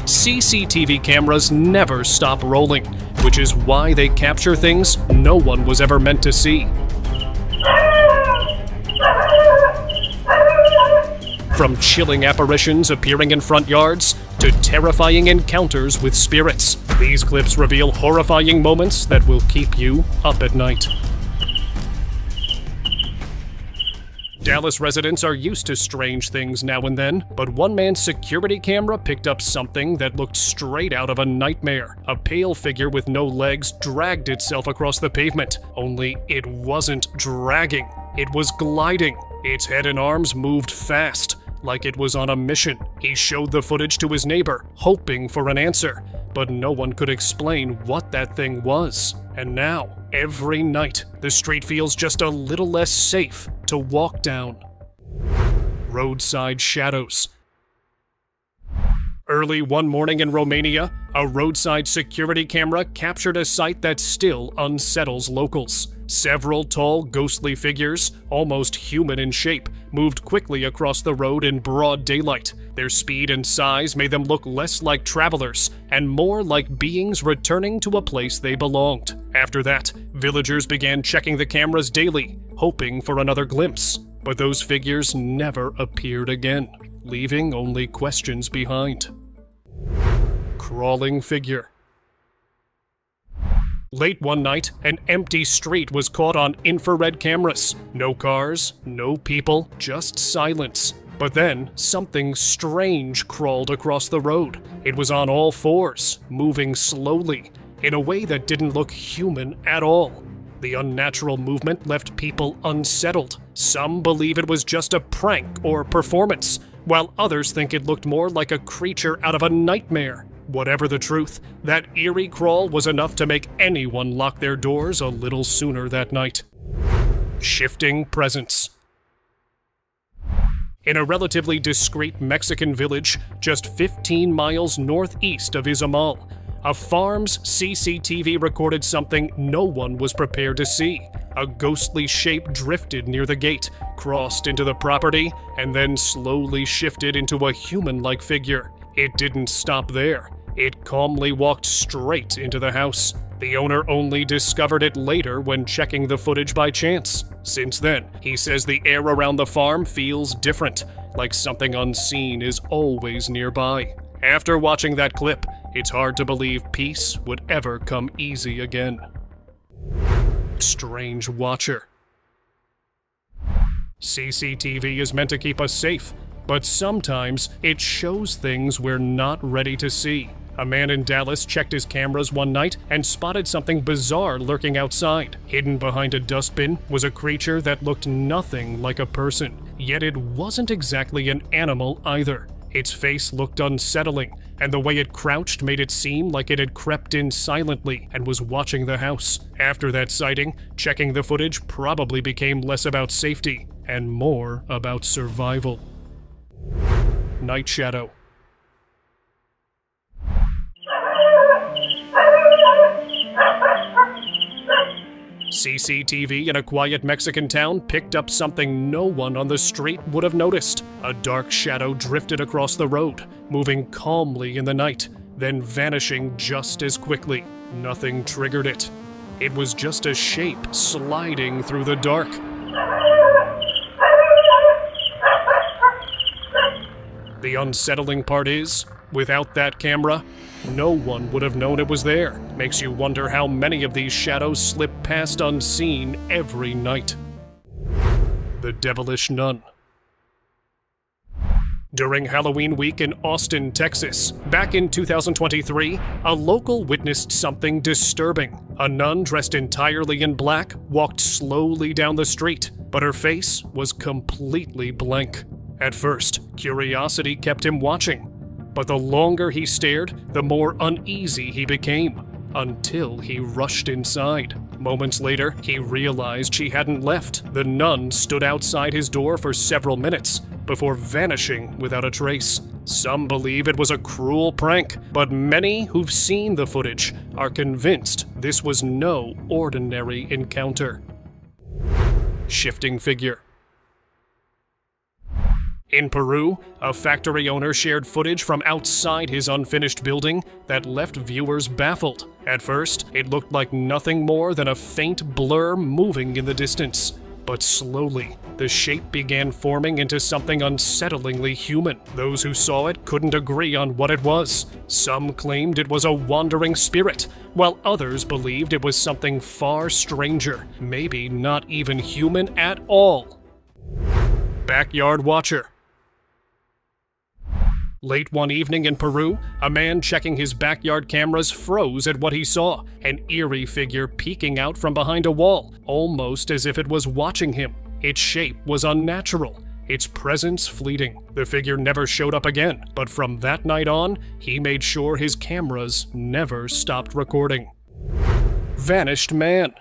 CCTV cameras never stop rolling, which is why they capture things no one was ever meant to see. From chilling apparitions appearing in front yards to terrifying encounters with spirits, these clips reveal horrifying moments that will keep you up at night. Dallas residents are used to strange things now and then, but one man's security camera picked up something that looked straight out of a nightmare. A pale figure with no legs dragged itself across the pavement, only it wasn't dragging, it was gliding. Its head and arms moved fast, like it was on a mission. He showed the footage to his neighbor, hoping for an answer, but no one could explain what that thing was. And now, every night, the street feels just a little less safe to walk down. Roadside shadows. Early one morning in Romania, a roadside security camera captured a sight that still unsettles locals. Several tall, ghostly figures, almost human in shape, moved quickly across the road in broad daylight. Their speed and size made them look less like travelers and more like beings returning to a place they belonged. After that, villagers began checking the cameras daily, hoping for another glimpse. But those figures never appeared again, leaving only questions behind. Crawling figure. Late one night, an empty street was caught on infrared cameras. No cars, no people, just silence. But then, something strange crawled across the road. It was on all fours, moving slowly, in a way that didn't look human at all. The unnatural movement left people unsettled. Some believe it was just a prank or performance, while others think it looked more like a creature out of a nightmare. Whatever the truth, that eerie crawl was enough to make anyone lock their doors a little sooner that night. Shifting presence. In a relatively discreet Mexican village just 15 miles northeast of Izamal, a farm's CCTV recorded something no one was prepared to see. A ghostly shape drifted near the gate, crossed into the property, and then slowly shifted into a human-like figure. It didn't stop there. It calmly walked straight into the house. The owner only discovered it later when checking the footage by chance. Since then, he says the air around the farm feels different, like something unseen is always nearby. After watching that clip, it's hard to believe peace would ever come easy again. Strange watcher. CCTV is meant to keep us safe, but sometimes it shows things we're not ready to see. A man in Dallas checked his cameras one night and spotted something bizarre lurking outside. Hidden behind a dustbin was a creature that looked nothing like a person, yet it wasn't exactly an animal either. Its face looked unsettling, and the way it crouched made it seem like it had crept in silently and was watching the house. After that sighting, checking the footage probably became less about safety and more about survival. Night shadow. CCTV in a quiet Mexican town picked up something no one on the street would have noticed. A dark shadow drifted across the road, moving calmly in the night, then vanishing just as quickly. Nothing triggered it. It was just a shape sliding through the dark. The unsettling part is, without that camera, no one would have known it was there. Makes you wonder how many of these shadows slip past unseen every night. The devilish nun. During Halloween week in Austin, Texas, back in 2023, a local witnessed something disturbing. A nun dressed entirely in black walked slowly down the street, but her face was completely blank. At first, curiosity kept him watching, but the longer he stared, the more uneasy he became, until he rushed inside. Moments later, he realized she hadn't left. The nun stood outside his door for several minutes before vanishing without a trace. Some believe it was a cruel prank, but many who've seen the footage are convinced this was no ordinary encounter. Shifting figure. In Peru, a factory owner shared footage from outside his unfinished building that left viewers baffled. At first, it looked like nothing more than a faint blur moving in the distance. But slowly, the shape began forming into something unsettlingly human. Those who saw it couldn't agree on what it was. Some claimed it was a wandering spirit, while others believed it was something far stranger, maybe not even human at all. Backyard watcher. Late one evening in Peru, a man checking his backyard cameras froze at what he saw, an eerie figure peeking out from behind a wall, almost as if it was watching him. Its shape was unnatural, its presence fleeting. The figure never showed up again, but from that night on, he made sure his cameras never stopped recording. Vanished man.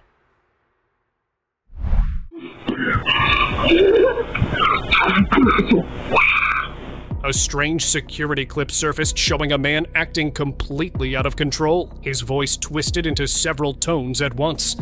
A strange security clip surfaced showing a man acting completely out of control, his voice twisted into several tones at once.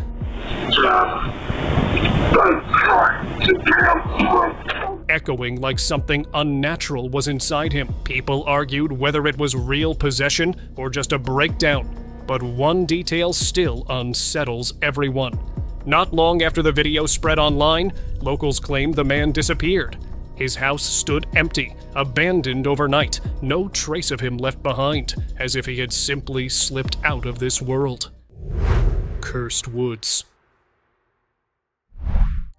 Echoing like something unnatural was inside him. People argued whether it was real possession or just a breakdown, but one detail still unsettles everyone. Not long after the video spread online, locals claimed the man disappeared. His house stood empty, abandoned overnight, no trace of him left behind, as if he had simply slipped out of this world. Cursed woods.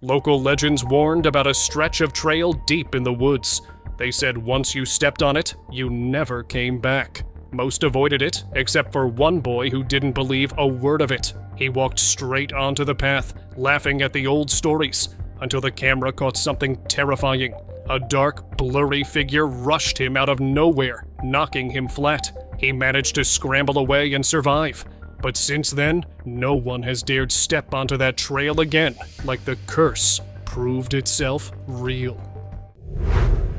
Local legends warned about a stretch of trail deep in the woods. They said once you stepped on it, you never came back. Most avoided it, except for one boy who didn't believe a word of it. He walked straight onto the path, laughing at the old stories, until the camera caught something terrifying. A dark, blurry figure rushed him out of nowhere, knocking him flat. He managed to scramble away and survive. But since then, no one has dared step onto that trail again, like the curse proved itself real.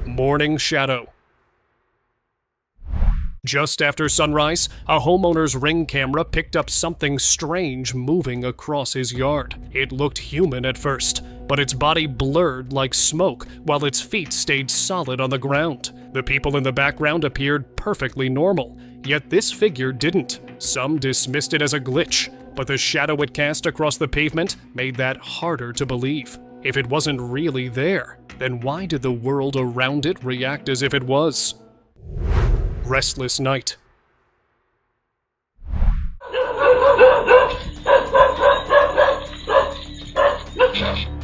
Morning shadow. Just after sunrise, a homeowner's Ring camera picked up something strange moving across his yard. It looked human at first, but its body blurred like smoke while its feet stayed solid on the ground. The people in the background appeared perfectly normal, yet this figure didn't. Some dismissed it as a glitch, but the shadow it cast across the pavement made that harder to believe. If it wasn't really there, then why did the world around it react as if it was? Restless night.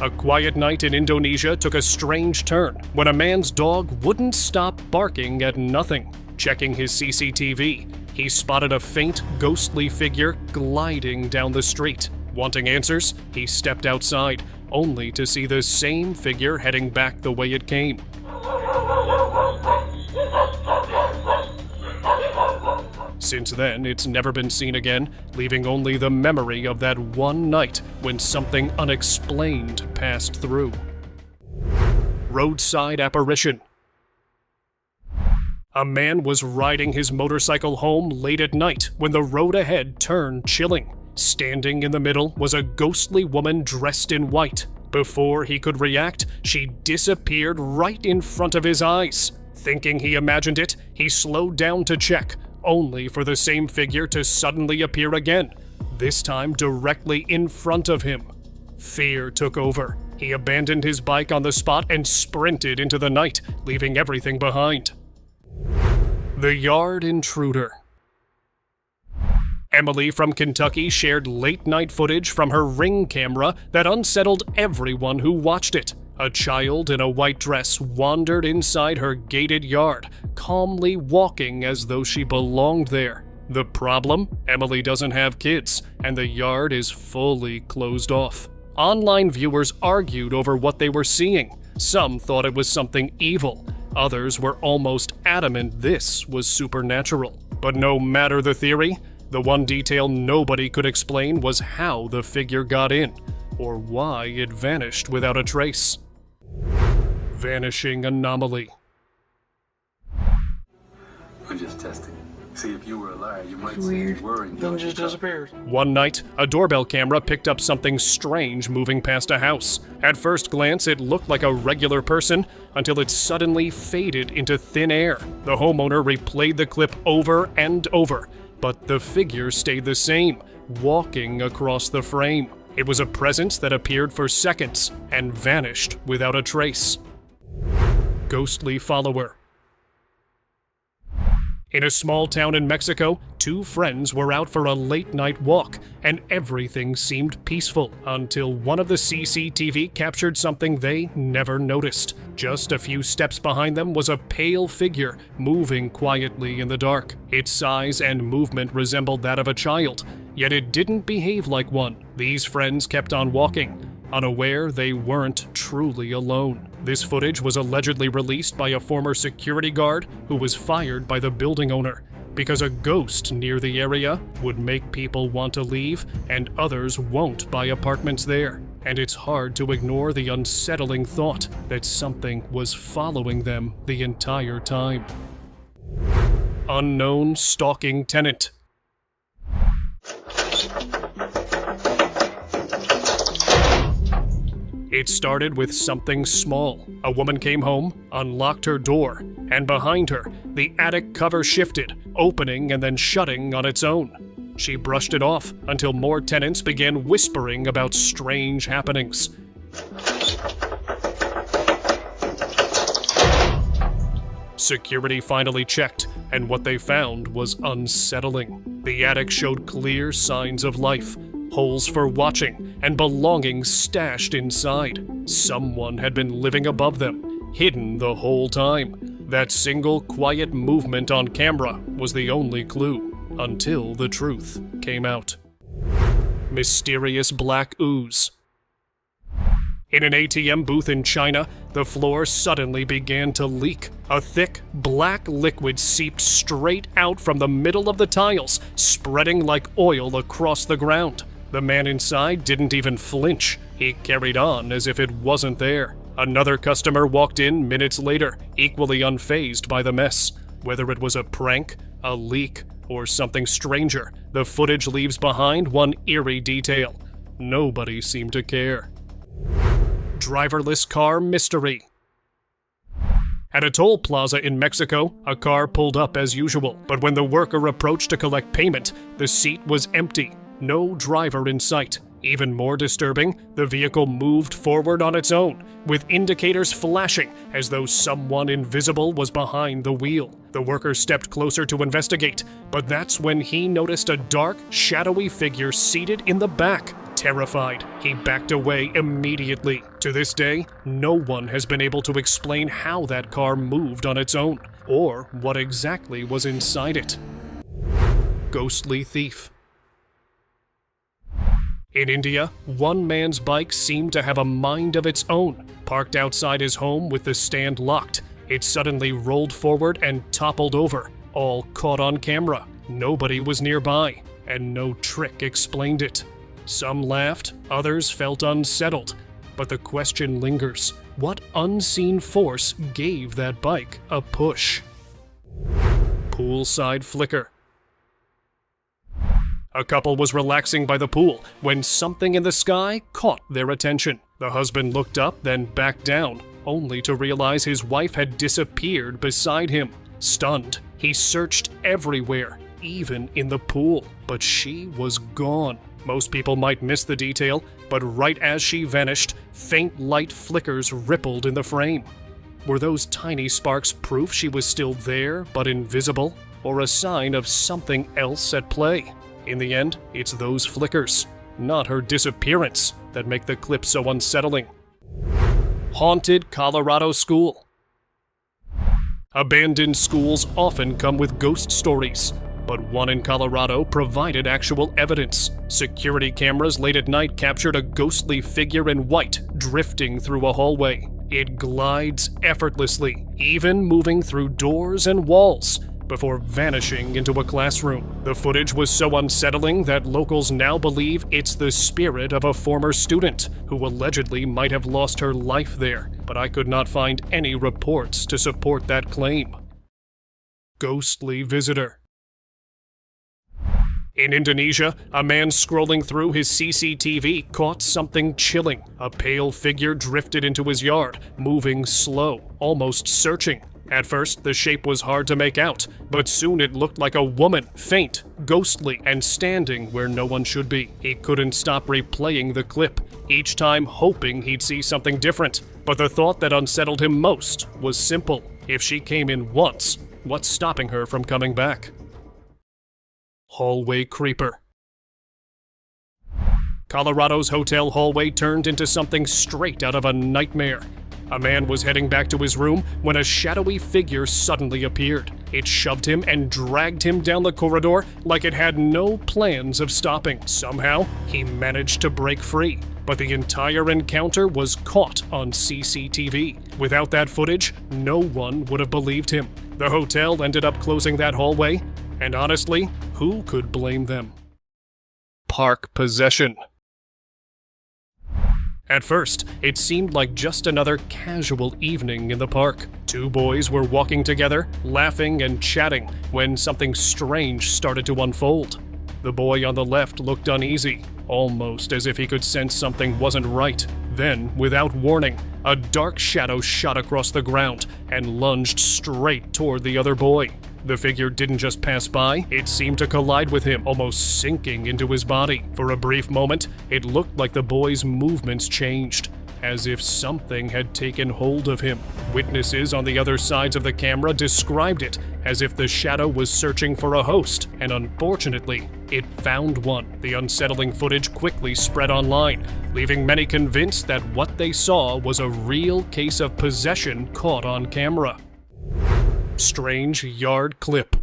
A quiet night in Indonesia took a strange turn when a man's dog wouldn't stop barking at nothing. Checking his CCTV, he spotted a faint, ghostly figure gliding down the street. Wanting answers, he stepped outside, only to see the same figure heading back the way it came. Since then, it's never been seen again, leaving only the memory of that one night when something unexplained passed through. Roadside apparition. A man was riding his motorcycle home late at night when the road ahead turned chilling. Standing in the middle was a ghostly woman dressed in white. Before he could react, she disappeared right in front of his eyes. Thinking he imagined it, he slowed down to check, only for the same figure to suddenly appear again, this time directly in front of him. Fear took over. He abandoned his bike on the spot and sprinted into the night, leaving everything behind. The Yard Intruder. Emily from Kentucky shared late-night footage from her Ring camera that unsettled everyone who watched it. A child in a white dress wandered inside her gated yard, calmly walking as though she belonged there. The problem? Emily doesn't have kids, and the yard is fully closed off. Online viewers argued over what they were seeing. Some thought it was something evil. Others were almost adamant this was supernatural. But no matter the theory, the one detail nobody could explain was how the figure got in, or why it vanished without a trace. Vanishing anomaly. We're just testing. See, if you were alive, you might That's say weird. you were in Then just disappeared. One night, a doorbell camera picked up something strange moving past a house. At first glance, it looked like a regular person until it suddenly faded into thin air. The homeowner replayed the clip over and over, but the figure stayed the same, walking across the frame. It was a presence that appeared for seconds and vanished without a trace. Ghostly follower. In a small town in Mexico, two friends were out for a late-night walk, and everything seemed peaceful until one of the CCTV captured something they never noticed. Just a few steps behind them was a pale figure moving quietly in the dark. Its size and movement resembled that of a child, yet it didn't behave like one. These friends kept on walking, unaware they weren't truly alone. This footage was allegedly released by a former security guard who was fired by the building owner because a ghost near the area would make people want to leave and others won't buy apartments there. And it's hard to ignore the unsettling thought that something was following them the entire time. Unknown stalking tenant. It started with something small. A woman came home, unlocked her door, and behind her, the attic cover shifted, opening and then shutting on its own. She brushed it off until more tenants began whispering about strange happenings. Security finally checked, and what they found was unsettling. The attic showed clear signs of life. Holes for watching, and belongings stashed inside. Someone had been living above them, hidden the whole time. That single quiet movement on camera was the only clue, until the truth came out. Mysterious black ooze. In an ATM booth in China, the floor suddenly began to leak. A thick, black liquid seeped straight out from the middle of the tiles, spreading like oil across the ground. The man inside didn't even flinch. He carried on as if it wasn't there. Another customer walked in minutes later, equally unfazed by the mess. Whether it was a prank, a leak, or something stranger, the footage leaves behind one eerie detail. Nobody seemed to care. Driverless car mystery. At a toll plaza in Mexico, a car pulled up as usual, but when the worker approached to collect payment, the seat was empty. No driver in sight. Even more disturbing, the vehicle moved forward on its own, with indicators flashing as though someone invisible was behind the wheel. The worker stepped closer to investigate, but that's when he noticed a dark, shadowy figure seated in the back. Terrified, he backed away immediately. To this day, no one has been able to explain how that car moved on its own, or what exactly was inside it. Ghostly thief. In India, one man's bike seemed to have a mind of its own. Parked outside his home with the stand locked, it suddenly rolled forward and toppled over, all caught on camera. Nobody was nearby, and no trick explained it. Some laughed, others felt unsettled, but the question lingers. What unseen force gave that bike a push? Poolside flicker. A couple was relaxing by the pool when something in the sky caught their attention. The husband looked up, then back down, only to realize his wife had disappeared beside him. Stunned, he searched everywhere, even in the pool, but she was gone. Most people might miss the detail, but right as she vanished, faint light flickers rippled in the frame. Were those tiny sparks proof she was still there, but invisible, or a sign of something else at play? In the end, it's those flickers, not her disappearance, that make the clip so unsettling. Haunted Colorado school. Abandoned schools often come with ghost stories, but one in Colorado provided actual evidence. Security cameras late at night captured a ghostly figure in white drifting through a hallway. It glides effortlessly, even moving through doors and walls, before vanishing into a classroom. The footage was so unsettling that locals now believe it's the spirit of a former student who allegedly might have lost her life there, but I could not find any reports to support that claim. Ghostly visitor. In Indonesia, a man scrolling through his CCTV caught something chilling. A pale figure drifted into his yard, moving slow, almost searching. At first, the shape was hard to make out, but soon it looked like a woman, faint, ghostly, and standing where no one should be. He couldn't stop replaying the clip, each time hoping he'd see something different. But the thought that unsettled him most was simple. If she came in once, what's stopping her from coming back? Hallway creeper. Colorado's hotel hallway turned into something straight out of a nightmare. A man was heading back to his room when a shadowy figure suddenly appeared. It shoved him and dragged him down the corridor like it had no plans of stopping. Somehow, he managed to break free, but the entire encounter was caught on CCTV. Without that footage, no one would have believed him. The hotel ended up closing that hallway, and honestly, who could blame them? Park possession. At first, it seemed like just another casual evening in the park. Two boys were walking together, laughing and chatting, when something strange started to unfold. The boy on the left looked uneasy, almost as if he could sense something wasn't right. Then, without warning, a dark shadow shot across the ground and lunged straight toward the other boy. The figure didn't just pass by, it seemed to collide with him, almost sinking into his body. For a brief moment, it looked like the boy's movements changed, as if something had taken hold of him. Witnesses on the other sides of the camera described it as if the shadow was searching for a host, and unfortunately, it found one. The unsettling footage quickly spread online, leaving many convinced that what they saw was a real case of possession caught on camera. Strange yard clip.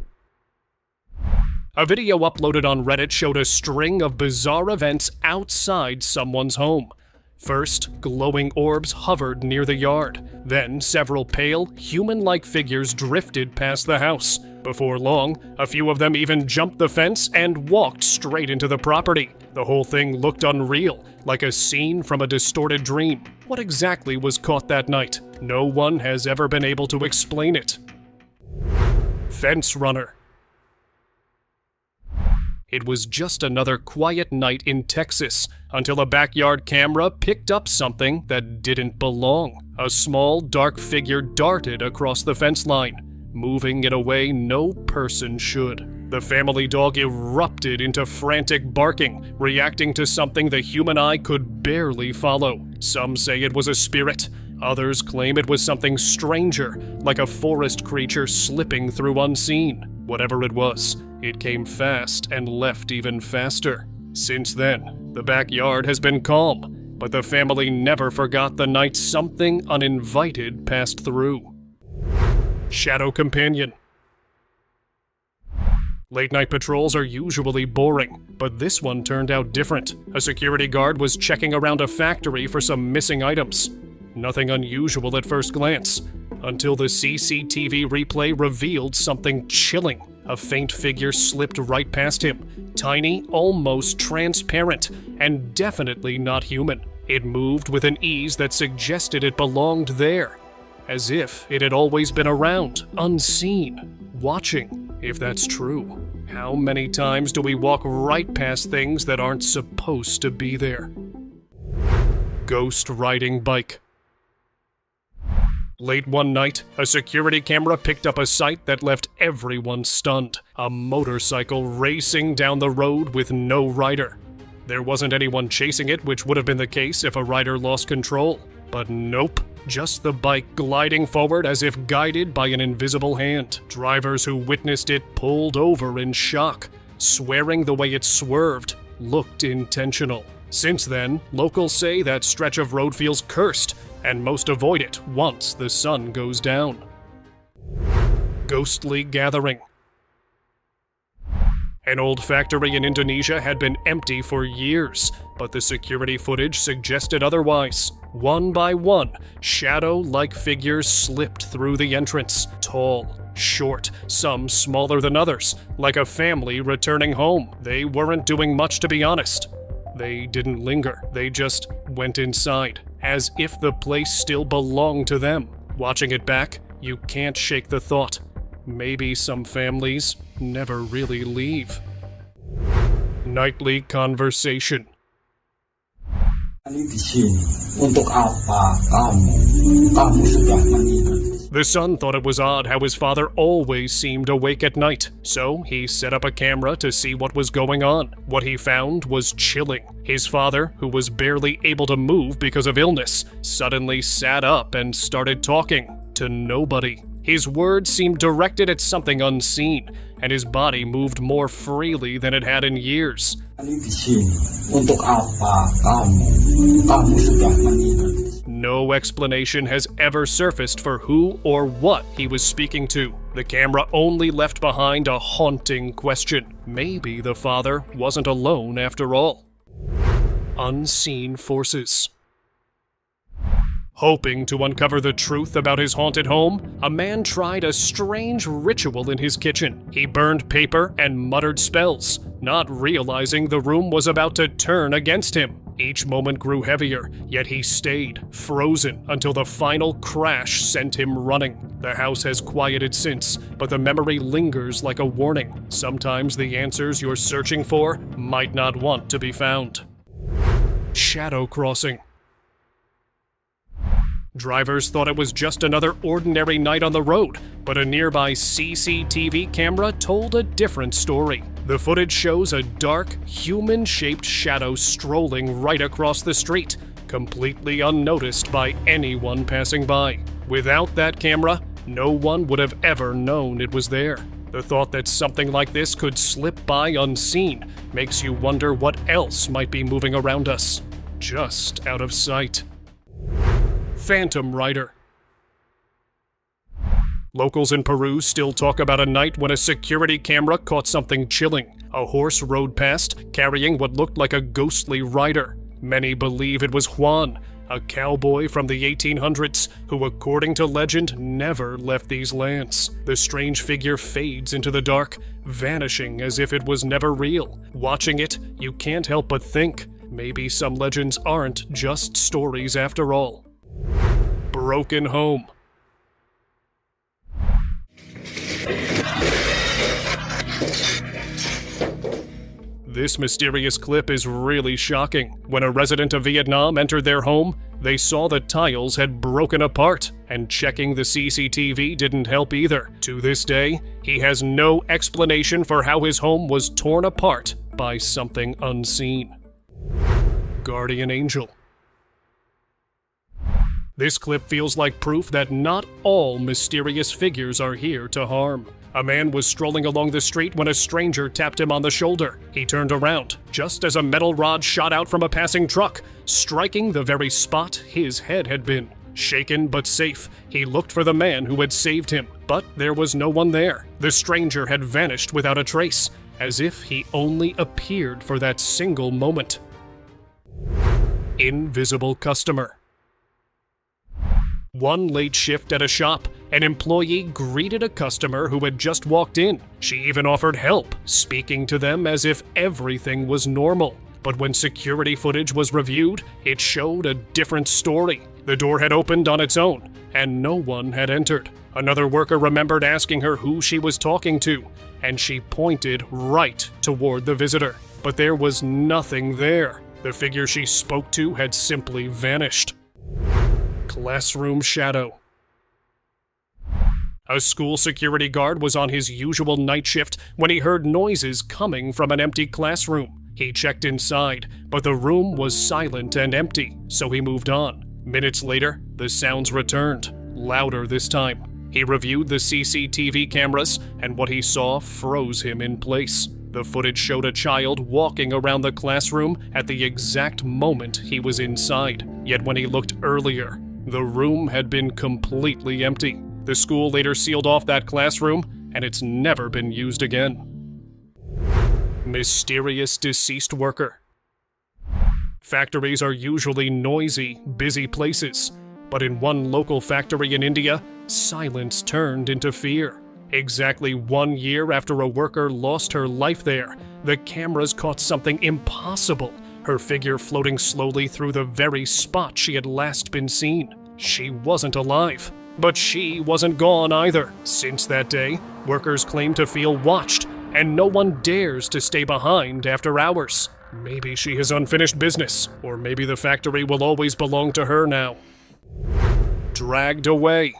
A video uploaded on Reddit showed a string of bizarre events outside someone's home. First, glowing orbs hovered near the yard. Then, several pale, human-like figures drifted past the house. Before long, a few of them even jumped the fence and walked straight into the property. The whole thing looked unreal, like a scene from a distorted dream. What exactly was caught that night? No one has ever been able to explain it. Fence runner. It was just another quiet night in Texas until a backyard camera picked up something that didn't belong. A small, dark figure darted across the fence line, moving in a way no person should. The family dog erupted into frantic barking, reacting to something the human eye could barely follow. Some say it was a spirit. Others claim it was something stranger, like a forest creature slipping through unseen. Whatever it was, it came fast and left even faster. Since then, the backyard has been calm, but the family never forgot the night something uninvited passed through. Shadow companion. Late-night patrols are usually boring, but this one turned out different. A security guard was checking around a factory for some missing items. Nothing unusual at first glance, until the CCTV replay revealed something chilling. A faint figure slipped right past him, tiny, almost transparent, and definitely not human. It moved with an ease that suggested it belonged there, as if it had always been around, unseen, watching. If that's true, how many times do we walk right past things that aren't supposed to be there? Ghost riding bike. Late one night, a security camera picked up a sight that left everyone stunned. A motorcycle racing down the road with no rider. There wasn't anyone chasing it, which would have been the case if a rider lost control. But nope, just the bike gliding forward as if guided by an invisible hand. Drivers who witnessed it pulled over in shock, swearing the way it swerved looked intentional. Since then, locals say that stretch of road feels cursed, and most avoid it once the sun goes down. Ghostly gathering. An old factory in Indonesia had been empty for years, but the security footage suggested otherwise. One by one, shadow-like figures slipped through the entrance. Tall, short, some smaller than others, like a family returning home. They weren't doing much, to be honest. They didn't linger, they just went inside, as if the place still belonged to them. Watching it back, you can't shake the thought. Maybe some families never really leave. Nightly conversation. Di sini, untuk apa kamu sudah meninggal? The son thought it was odd how his father always seemed awake at night, so he set up a camera to see what was going on. What he found was chilling. His father, who was barely able to move because of illness, suddenly sat up and started talking to nobody. His words seemed directed at something unseen, and his body moved more freely than it had in years. Di sini, untuk apa kamu sudah meninggal? No explanation has ever surfaced for who or what he was speaking to. The camera only left behind a haunting question. Maybe the father wasn't alone after all. Unseen forces. Hoping to uncover the truth about his haunted home, a man tried a strange ritual in his kitchen. He burned paper and muttered spells, not realizing the room was about to turn against him. Each moment grew heavier, yet he stayed, frozen, until the final crash sent him running. The house has quieted since, but the memory lingers like a warning. Sometimes the answers you're searching for might not want to be found. Shadow crossing. Drivers thought it was just another ordinary night on the road, but a nearby CCTV camera told a different story. The footage shows a dark, human-shaped shadow strolling right across the street, completely unnoticed by anyone passing by. Without that camera, no one would have ever known it was there. The thought that something like this could slip by unseen makes you wonder what else might be moving around us, just out of sight. Phantom Rider. Locals in Peru still talk about a night when a security camera caught something chilling. A horse rode past, carrying what looked like a ghostly rider. Many believe it was Juan, a cowboy from the 1800s who, according to legend, never left these lands. The strange figure fades into the dark, vanishing as if it was never real. Watching it, you can't help but think, maybe some legends aren't just stories after all. Broken home. This mysterious clip is really shocking. When a resident of Vietnam entered their home, they saw the tiles had broken apart, and checking the CCTV didn't help either. To this day, he has no explanation for how his home was torn apart by something unseen. Guardian Angel. This clip feels like proof that not all mysterious figures are here to harm. A man was strolling along the street when a stranger tapped him on the shoulder. He turned around, just as a metal rod shot out from a passing truck, striking the very spot his head had been. Shaken but safe, he looked for the man who had saved him, but there was no one there. The stranger had vanished without a trace, as if he only appeared for that single moment. Invisible customer. One late shift at a shop, an employee greeted a customer who had just walked in. She even offered help, speaking to them as if everything was normal. But when security footage was reviewed, it showed a different story. The door had opened on its own, and no one had entered. Another worker remembered asking her who she was talking to, and she pointed right toward the visitor. But there was nothing there. The figure she spoke to had simply vanished. Classroom shadow. A school security guard was on his usual night shift when he heard noises coming from an empty classroom. He checked inside, but the room was silent and empty, so he moved on. Minutes later, the sounds returned, louder this time. He reviewed the CCTV cameras, and what he saw froze him in place. The footage showed a child walking around the classroom at the exact moment he was inside. Yet when he looked earlier, the room had been completely empty. The school later sealed off that classroom, and it's never been used again. Mysterious deceased worker. Factories are usually noisy, busy places, but in one local factory in India, silence turned into fear. Exactly 1 year after a worker lost her life there, the cameras caught something impossible, her figure floating slowly through the very spot she had last been seen. She wasn't alive, but she wasn't gone either. Since that day, workers claim to feel watched, and no one dares to stay behind after hours. Maybe she has unfinished business, or maybe the factory will always belong to her now. Dragged away.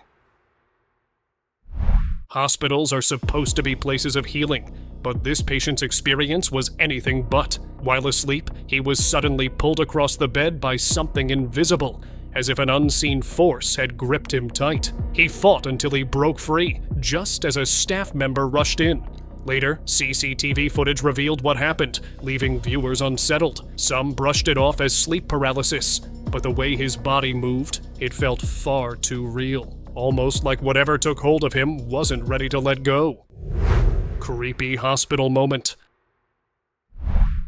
Hospitals are supposed to be places of healing, but this patient's experience was anything but. While asleep, he was suddenly pulled across the bed by something invisible, as if an unseen force had gripped him tight. He fought until he broke free, just as a staff member rushed in. Later, CCTV footage revealed what happened, leaving viewers unsettled. Some brushed it off as sleep paralysis, but the way his body moved, it felt far too real. Almost like whatever took hold of him wasn't ready to let go. Creepy hospital moment.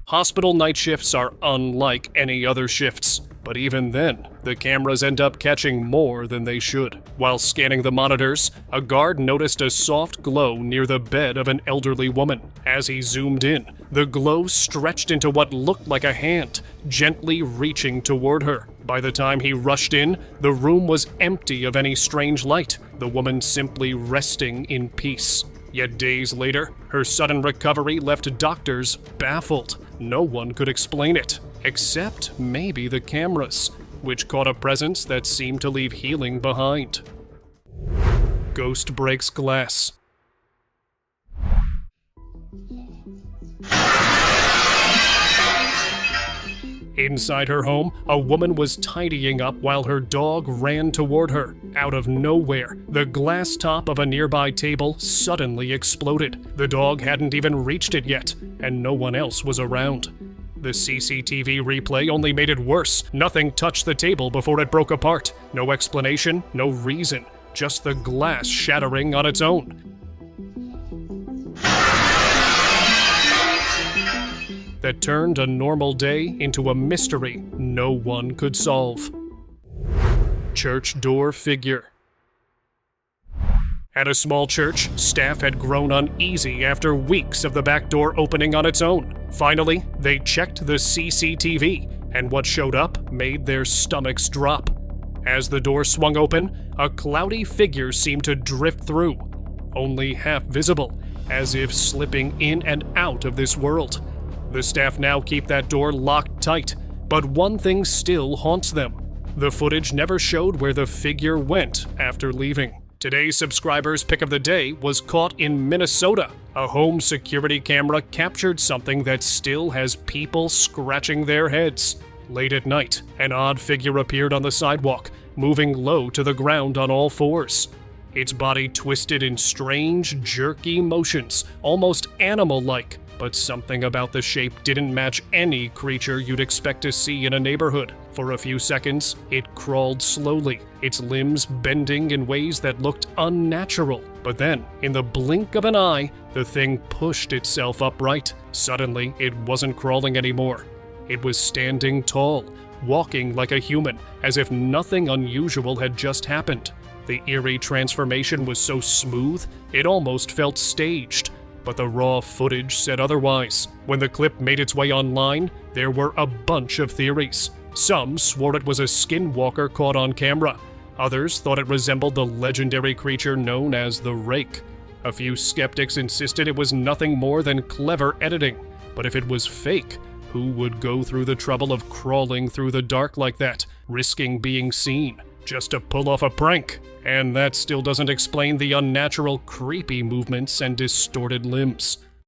Hospital night shifts are unlike any other shifts, but even then, the cameras end up catching more than they should. While scanning the monitors, a guard noticed a soft glow near the bed of an elderly woman. As he zoomed in, the glow stretched into what looked like a hand, gently reaching toward her. By the time he rushed in, the room was empty of any strange light, the woman simply resting in peace. Yet days later, her sudden recovery left doctors baffled. No one could explain it, except maybe the cameras, which caught a presence that seemed to leave healing behind. Ghost breaks glass. Inside her home, a woman was tidying up while her dog ran toward her. Out of nowhere, the glass top of a nearby table suddenly exploded. The dog hadn't even reached it yet, and no one else was around. The CCTV replay only made it worse. Nothing touched the table before it broke apart. No explanation, no reason, just the glass shattering on its own. That turned a normal day into a mystery no one could solve. Church door figure. At a small church, staff had grown uneasy after weeks of the back door opening on its own. Finally, they checked the CCTV, and what showed up made their stomachs drop. As the door swung open, a cloudy figure seemed to drift through, only half visible, as if slipping in and out of this world. The staff now keep that door locked tight, but one thing still haunts them. The footage never showed where the figure went after leaving. Today's subscriber's pick of the day was caught in Minnesota. A home security camera captured something that still has people scratching their heads. Late at night, an odd figure appeared on the sidewalk, moving low to the ground on all fours. Its body twisted in strange, jerky motions, almost animal-like. But something about the shape didn't match any creature you'd expect to see in a neighborhood. For a few seconds, it crawled slowly, its limbs bending in ways that looked unnatural. But then, in the blink of an eye, the thing pushed itself upright. Suddenly, it wasn't crawling anymore. It was standing tall, walking like a human, as if nothing unusual had just happened. The eerie transformation was so smooth, it almost felt staged. But the raw footage said otherwise. When the clip made its way online, there were a bunch of theories. Some swore it was a skinwalker caught on camera. Others thought it resembled the legendary creature known as the Rake. A few skeptics insisted it was nothing more than clever editing. But if it was fake, who would go through the trouble of crawling through the dark like that, risking being seen, just to pull off a prank? And that still doesn't explain the unnatural, creepy movements and distorted limbs.